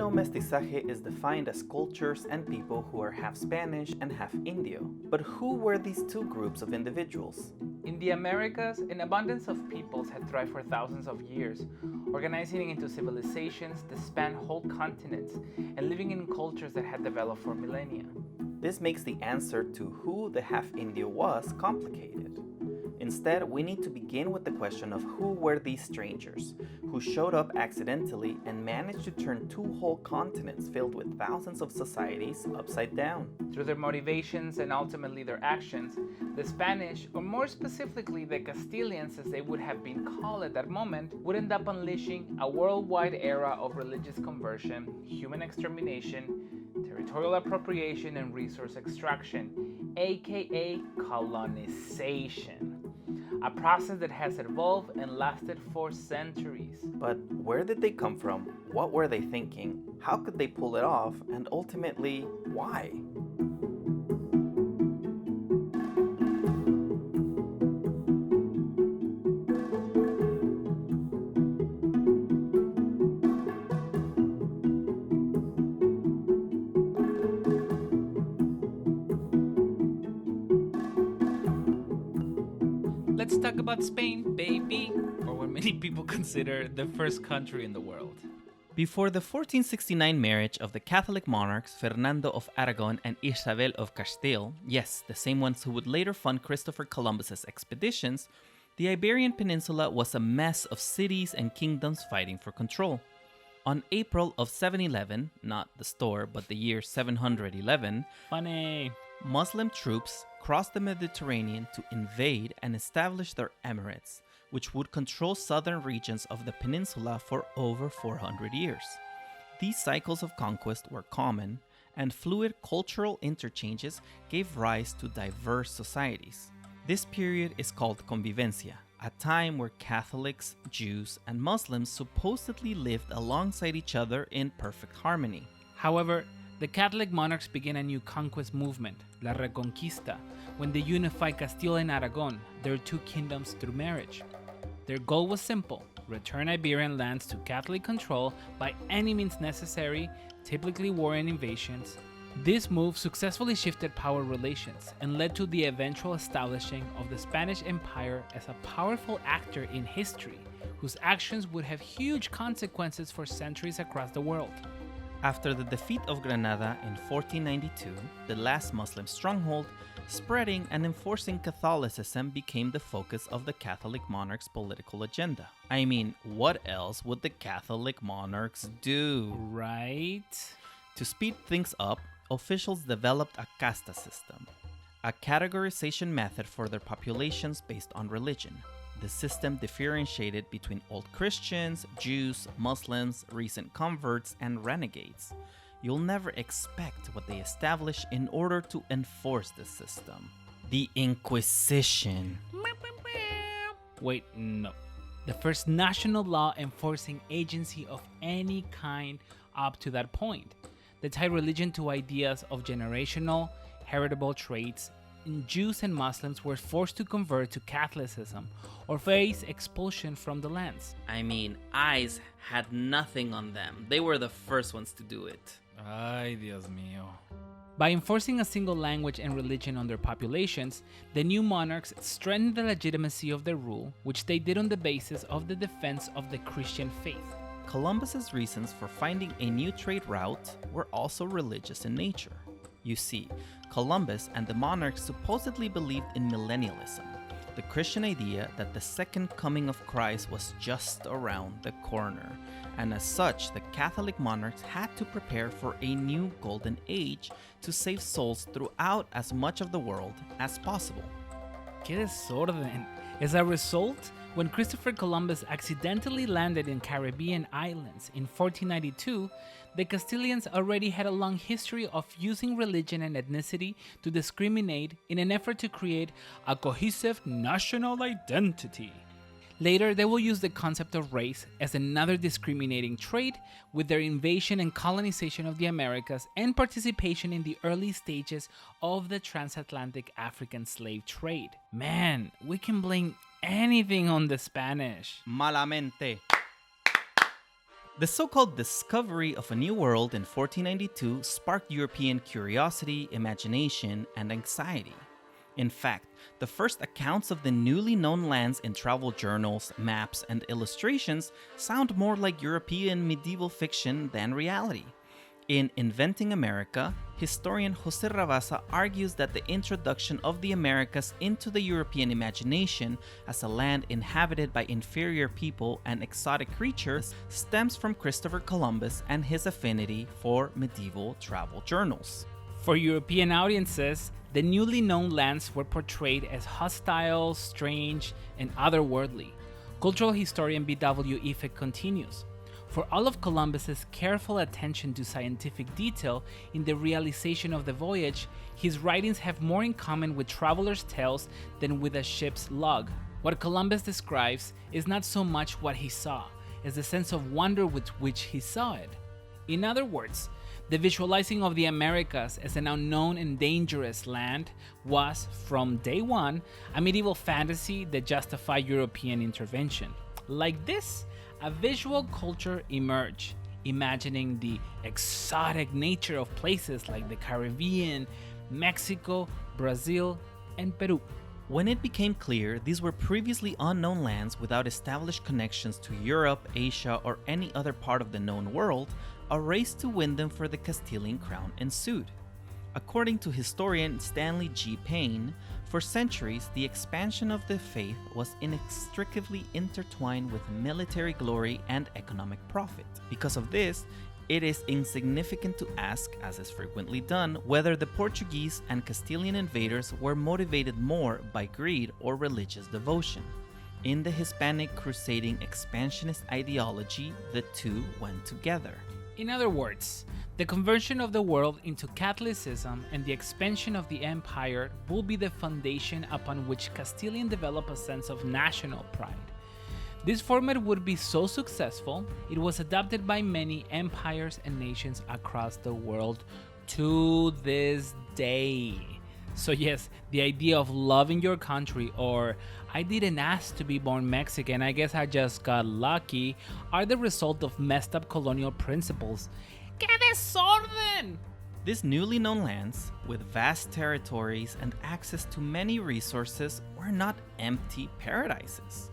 know mestizaje is defined as cultures and people who are half Spanish and half Indio. But who were these two groups of individuals? In the Americas, an abundance of peoples had thrived for thousands of years, organizing into civilizations that span whole continents and living in cultures that had developed for millennia. This makes the answer to who the half Indio was complicated. Instead, we need to begin with the question of who were these strangers, who showed up accidentally and managed to turn two whole continents filled with thousands of societies upside down. Through their motivations and ultimately their actions, the Spanish, or more specifically the Castilians as they would have been called at that moment, would end up unleashing a worldwide era of religious conversion, human extermination, territorial appropriation, and resource extraction, aka colonization. A process that has evolved and lasted for centuries. But where did they come from? What were they thinking? How could they pull it off? And ultimately, why? Let's talk about Spain, baby, or what many people consider the first country in the world. Before the 1469 marriage of the Catholic monarchs Fernando of Aragon and Isabel of Castile, yes, the same ones who would later fund Christopher Columbus's expeditions, the Iberian Peninsula was a mess of cities and kingdoms fighting for control. On April of 711, not the store, but the year 711, Funny. Muslim troops crossed the Mediterranean to invade and establish their emirates, which would control southern regions of the peninsula for over 400 years. These cycles of conquest were common, and fluid cultural interchanges gave rise to diverse societies. This period is called Convivencia, a time where Catholics, Jews, and Muslims supposedly lived alongside each other in perfect harmony. However, the Catholic monarchs began a new conquest movement, La Reconquista, when they unified Castile and Aragon, their two kingdoms, through marriage. Their goal was simple: return Iberian lands to Catholic control by any means necessary, typically war and invasions. This move successfully shifted power relations and led to the eventual establishing of the Spanish Empire as a powerful actor in history, whose actions would have huge consequences for centuries across the world. After the defeat of Granada in 1492, the last Muslim stronghold, spreading and enforcing Catholicism became the focus of the Catholic monarchs' political agenda. I mean, what else would the Catholic monarchs do? Right? To speed things up, officials developed a casta system, a categorization method for their populations based on religion. The system differentiated between old Christians, Jews, Muslims, recent converts, and renegades. You'll never expect what they established in order to enforce the system. The Inquisition. Wait, no. The first national law enforcing agency of any kind up to that point. They tied religion to ideas of generational, heritable traits. Jews and Muslims were forced to convert to Catholicism or face expulsion from the lands. I mean, eyes had nothing on them. They were the first ones to do it. Ay, Dios mío. By enforcing a single language and religion on their populations, the new monarchs strengthened the legitimacy of their rule, which they did on the basis of the defense of the Christian faith. Columbus's reasons for finding a new trade route were also religious in nature. You see, Columbus and the monarchs supposedly believed in millennialism, the Christian idea that the second coming of Christ was just around the corner, and as such, the Catholic monarchs had to prepare for a new golden age to save souls throughout as much of the world as possible. ¡Qué desorden! As a result, when Christopher Columbus accidentally landed in Caribbean islands in 1492, the Castilians already had a long history of using religion and ethnicity to discriminate in an effort to create a cohesive national identity. Later, they will use the concept of race as another discriminating trait with their invasion and colonization of the Americas and participation in the early stages of the transatlantic African slave trade. Man, we can blame anything on the Spanish. Malamente. The so-called discovery of a new world in 1492 sparked European curiosity, imagination, and anxiety. In fact, the first accounts of the newly known lands in travel journals, maps, and illustrations sound more like European medieval fiction than reality. In Inventing America, historian Jose Rabasa argues that the introduction of the Americas into the European imagination as a land inhabited by inferior people and exotic creatures stems from Christopher Columbus and his affinity for medieval travel journals. For European audiences, the newly known lands were portrayed as hostile, strange, and otherworldly. Cultural historian B.W. Ife continues, for all of Columbus's careful attention to scientific detail in the realization of the voyage, his writings have more in common with travelers' tales than with a ship's log. What Columbus describes is not so much what he saw, as the sense of wonder with which he saw it. In other words, the visualizing of the Americas as an unknown and dangerous land was, from day one, a medieval fantasy that justified European intervention. Like this, a visual culture emerged, imagining the exotic nature of places like the Caribbean, Mexico, Brazil, and Peru. When it became clear these were previously unknown lands without established connections to Europe, Asia, or any other part of the known world, a race to win them for the Castilian crown ensued. According to historian Stanley G. Payne, for centuries the expansion of the faith was inextricably intertwined with military glory and economic profit. Because of this, it is insignificant to ask, as is frequently done, whether the Portuguese and Castilian invaders were motivated more by greed or religious devotion. In the Hispanic crusading expansionist ideology, the two went together. In other words, the conversion of the world into Catholicism and the expansion of the empire will be the foundation upon which Castilians develop a sense of national pride. This format would be so successful, it was adopted by many empires and nations across the world to this day. So yes, the idea of loving your country or I didn't ask to be born Mexican, I guess I just got lucky, are the result of messed up colonial principles. ¡Qué desorden! These newly known lands, with vast territories and access to many resources, were not empty paradises.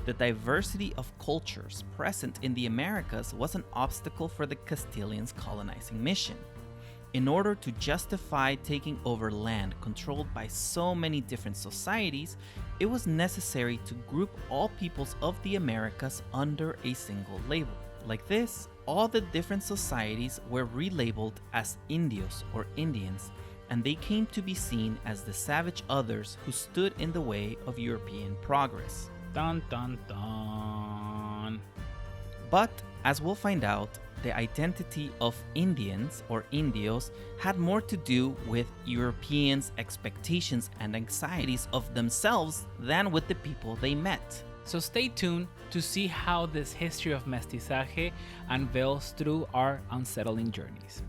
The diversity of cultures present in the Americas was an obstacle for the Castilians' colonizing mission. In order to justify taking over land controlled by so many different societies, it was necessary to group all peoples of the Americas under a single label. Like this, all the different societies were relabeled as Indios or Indians, and they came to be seen as the savage others who stood in the way of European progress. Dun dun dun. But, as we'll find out, the identity of Indians or Indios had more to do with Europeans' expectations and anxieties of themselves than with the people they met. So stay tuned to see how this history of Mestizaje unveils through our unsettling journeys.